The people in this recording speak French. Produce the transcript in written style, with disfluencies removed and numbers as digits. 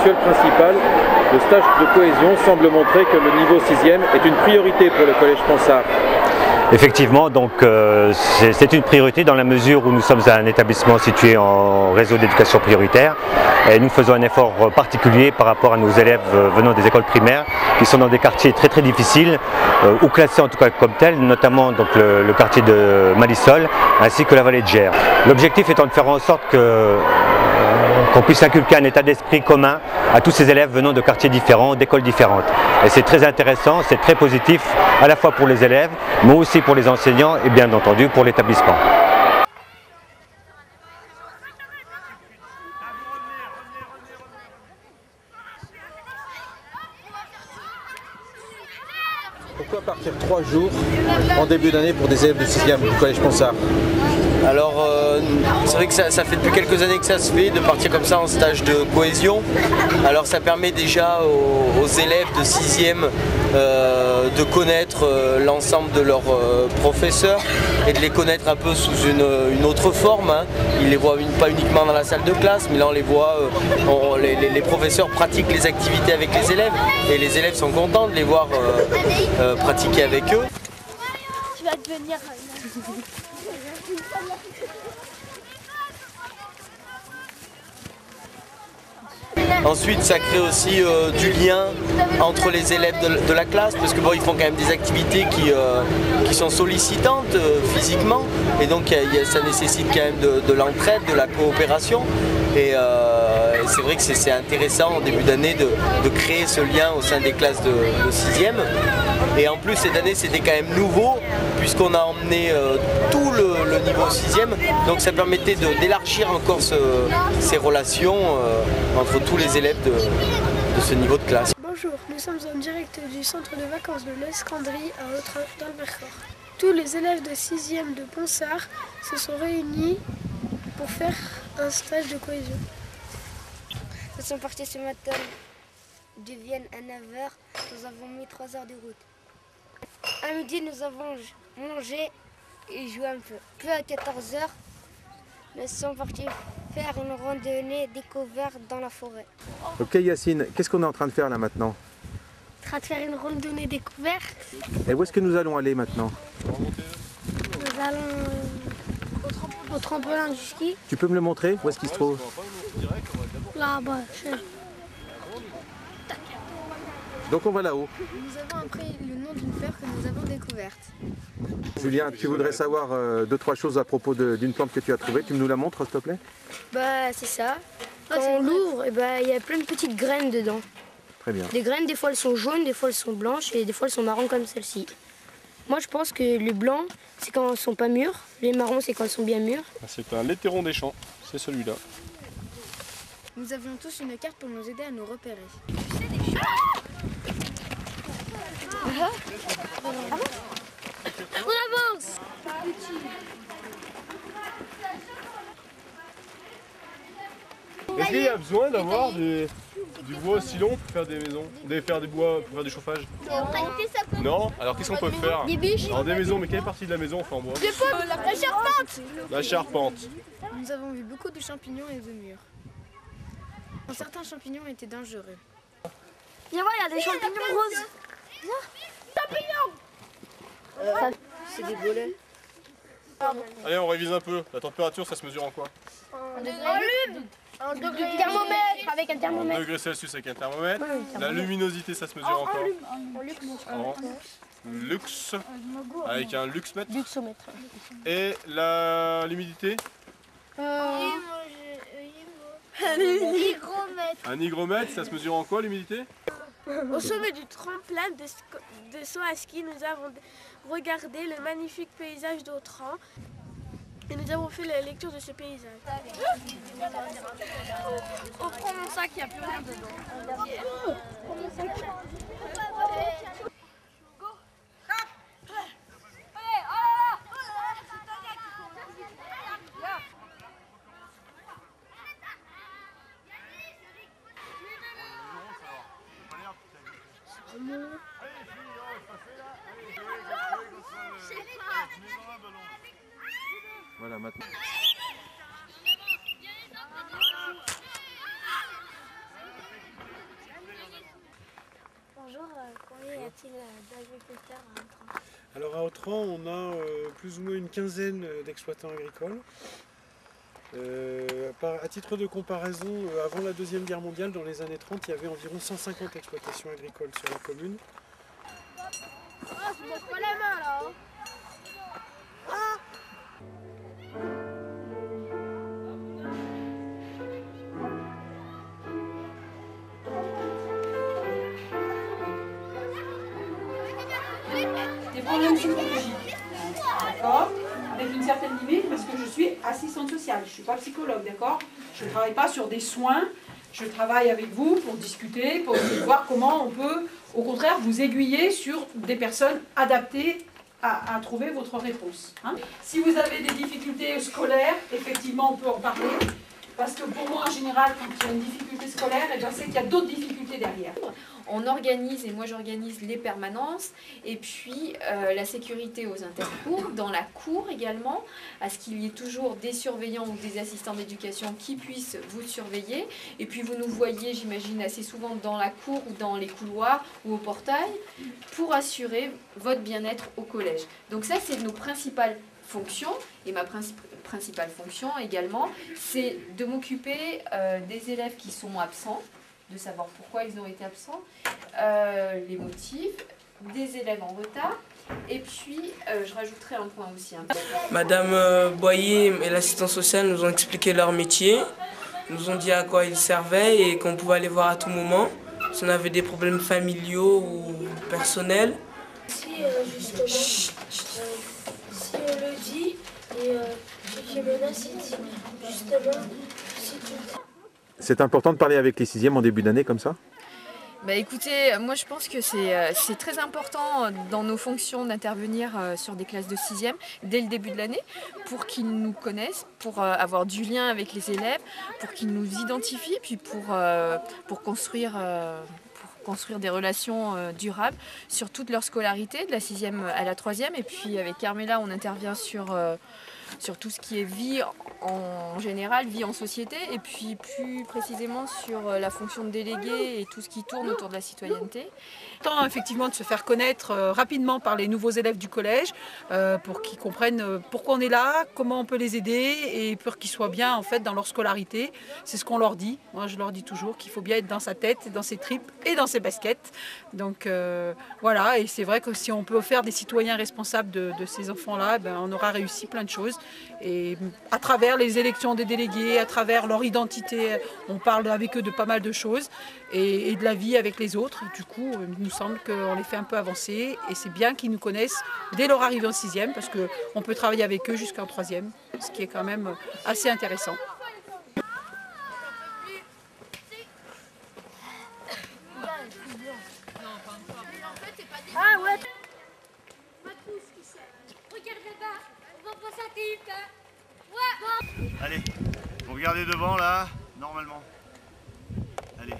rituel principal, le stage de cohésion semble montrer que le niveau 6e est une priorité pour le Collège Ponsard. Effectivement, donc c'est une priorité dans la mesure où nous sommes un établissement situé en réseau d'éducation prioritaire et nous faisons un effort particulier par rapport à nos élèves venant des écoles primaires qui sont dans des quartiers très difficiles ou classés en tout cas comme tels, notamment donc le quartier de Malissol ainsi que la vallée de Gers. L'objectif étant de faire en sorte qu'on puisse inculquer un état d'esprit commun à tous ces élèves venant de quartiers différents, d'écoles différentes. Et c'est très intéressant, c'est très positif à la fois pour les élèves, mais aussi pour les enseignants et bien entendu pour l'établissement. Pourquoi partir 3 jours en début d'année pour des élèves de 6e du Collège Ponsard? Alors c'est vrai que ça fait depuis quelques années que ça se fait, de partir comme ça en stage de cohésion. Alors ça permet déjà aux élèves de 6e de connaître l'ensemble de leurs professeurs et de les connaître un peu sous une autre forme. Hein. Ils les voient pas uniquement dans la salle de classe, mais là on les voit, les professeurs pratiquent les activités avec les élèves et les élèves sont contents de les voir pratiquer avec eux. Tu vas devenir... Ensuite, ça crée aussi du lien entre les élèves de la classe, parce que bon, ils font quand même des activités qui sont sollicitantes physiquement, et donc ça nécessite quand même de l'entraide, de la coopération. Et c'est vrai que c'est intéressant en début d'année de créer ce lien au sein des classes de 6e. Et en plus cette année c'était quand même nouveau puisqu'on a emmené tout le niveau 6e. Donc ça permettait d'élargir encore ces relations entre tous les élèves de ce niveau de classe. Bonjour, nous sommes en direct du centre de vacances de l'Escandrie à Autrin dans le Vercors. Tous les élèves de 6e de Ponsard se sont réunis pour faire un stage de cohésion. Nous sommes partis ce matin de Vienne à 9h. Nous avons mis 3 heures de route. À midi, nous avons mangé et joué un peu. Puis à 14h, nous sommes partis faire une randonnée découverte dans la forêt. Ok Yacine, qu'est-ce qu'on est en train de faire là maintenant? En train de faire une randonnée découverte. Et où est-ce que nous allons aller maintenant? Nous allons au tremplin du ski. Tu peux me le montrer? Où est-ce qu'il se trouve? Là-bas. Donc on va là-haut. Nous avons appris le nom d'une fleur que nous avons découverte. Julien, tu voudrais savoir 2-3 choses à propos d'une plante que tu as trouvée. Tu nous la montres s'il te plaît? Bah c'est ça. Quand on l'ouvre, il y a plein de petites graines dedans. Très bien. Les graines, des fois elles sont jaunes, des fois elles sont blanches et des fois elles sont marron comme celle-ci. Moi je pense que les blancs c'est quand elles sont pas mûres, les marrons c'est quand elles sont bien mûres. C'est un laitéron des champs, c'est celui-là. Nous avions tous une carte pour nous aider à nous repérer. On avance. Est-ce qu'il y a besoin d'avoir du bois aussi long pour faire des maisons, faire des bois pour faire du chauffage? Non? Alors qu'est-ce qu'on peut faire? Des bûches. Alors des maisons, mais quelle partie de la maison on fait en bois? La charpente. La charpente. Nous avons vu beaucoup de champignons et de mûres. Certains champignons étaient dangereux. Viens voir, il y a des champignons roses. Champignons. C'est des bolets. Allez, on révise un peu. La température, ça se mesure en quoi? En degré. Thermomètre avec un En thermomètre. degrés Celsius avec un thermomètre. La luminosité, ça se mesure en quoi? En lux, avec un luxmètre. Luxomètre. Et l'humidité? Un hygromètre, ça se mesure en quoi l'humidité? Au sommet du tremplin de saut à ski, nous avons regardé le magnifique paysage d'Autran et nous avons fait la lecture de ce paysage. On prend mon sac, il n'y a plus rien dedans. Voilà maintenant. a-t-il d'agriculteurs à Autran? Alors à Autran, on a plus ou moins une quinzaine d'exploitants agricoles. À titre de comparaison, avant la Deuxième Guerre mondiale, dans les années 30, il y avait environ 150 exploitations agricoles sur la commune. Ah, je me pas la main là. Ah. Des problèmes psychologiques, d'accord, avec une certaine limite, parce que je suis assistante sociale, je ne suis pas psychologue, d'accord. Je ne travaille pas sur des soins, je travaille avec vous pour discuter, pour voir comment on peut, au contraire, vous aiguiller sur des personnes adaptées à trouver votre réponse. Hein. Si vous avez des difficultés scolaires, effectivement, on peut en parler. Parce que pour moi, en général, quand il y a une difficulté scolaire, c'est qu'il y a d'autres difficultés derrière. On organise, et moi j'organise les permanences, et puis la sécurité aux intercours, dans la cour également, à ce qu'il y ait toujours des surveillants ou des assistants d'éducation qui puissent vous surveiller. Et puis vous nous voyez, j'imagine, assez souvent dans la cour ou dans les couloirs ou au portail, pour assurer votre bien-être au collège. Donc ça, c'est nos principales fonctions, et ma principale fonction également, c'est de m'occuper des élèves qui sont absents, de savoir pourquoi ils ont été absents, les motifs, des élèves en retard, et puis je rajouterai un point aussi. Madame Boyer et l'assistance sociale nous ont expliqué leur métier, nous ont dit à quoi ils servaient et qu'on pouvait aller voir à tout moment si on avait des problèmes familiaux ou personnels. Si justement, si on le dit, et ce qui menace, il dit justement, si tu... C'est important de parler avec les 6e en début d'année comme ça? Bah écoutez, moi je pense que c'est très important dans nos fonctions d'intervenir sur des classes de 6e dès le début de l'année pour qu'ils nous connaissent, pour avoir du lien avec les élèves, pour qu'ils nous identifient, puis pour construire des relations durables sur toute leur scolarité, de la 6e à la 3e. Et puis avec Carmela, on intervient sur tout ce qui est vie en général, vie en société, et puis plus précisément sur la fonction de délégué et tout ce qui tourne autour de la citoyenneté. Temps effectivement de se faire connaître rapidement par les nouveaux élèves du collège pour qu'ils comprennent pourquoi on est là, comment on peut les aider et pour qu'ils soient bien en fait dans leur scolarité. C'est ce qu'on leur dit. Moi je leur dis toujours qu'il faut bien être dans sa tête, dans ses tripes et dans ses baskets. Donc voilà, et c'est vrai que si on peut faire des citoyens responsables de ces enfants-là, ben, on aura réussi plein de choses. Et à travers les élections des délégués, à travers leur identité, on parle avec eux de pas mal de choses et de la vie avec les autres. Et du coup, il nous semble qu'on les fait un peu avancer et c'est bien qu'ils nous connaissent dès leur arrivée en 6e parce qu'on peut travailler avec eux jusqu'en 3e, ce qui est quand même assez intéressant. Ah ouais. Allez, vous regardez devant là, normalement. Allez.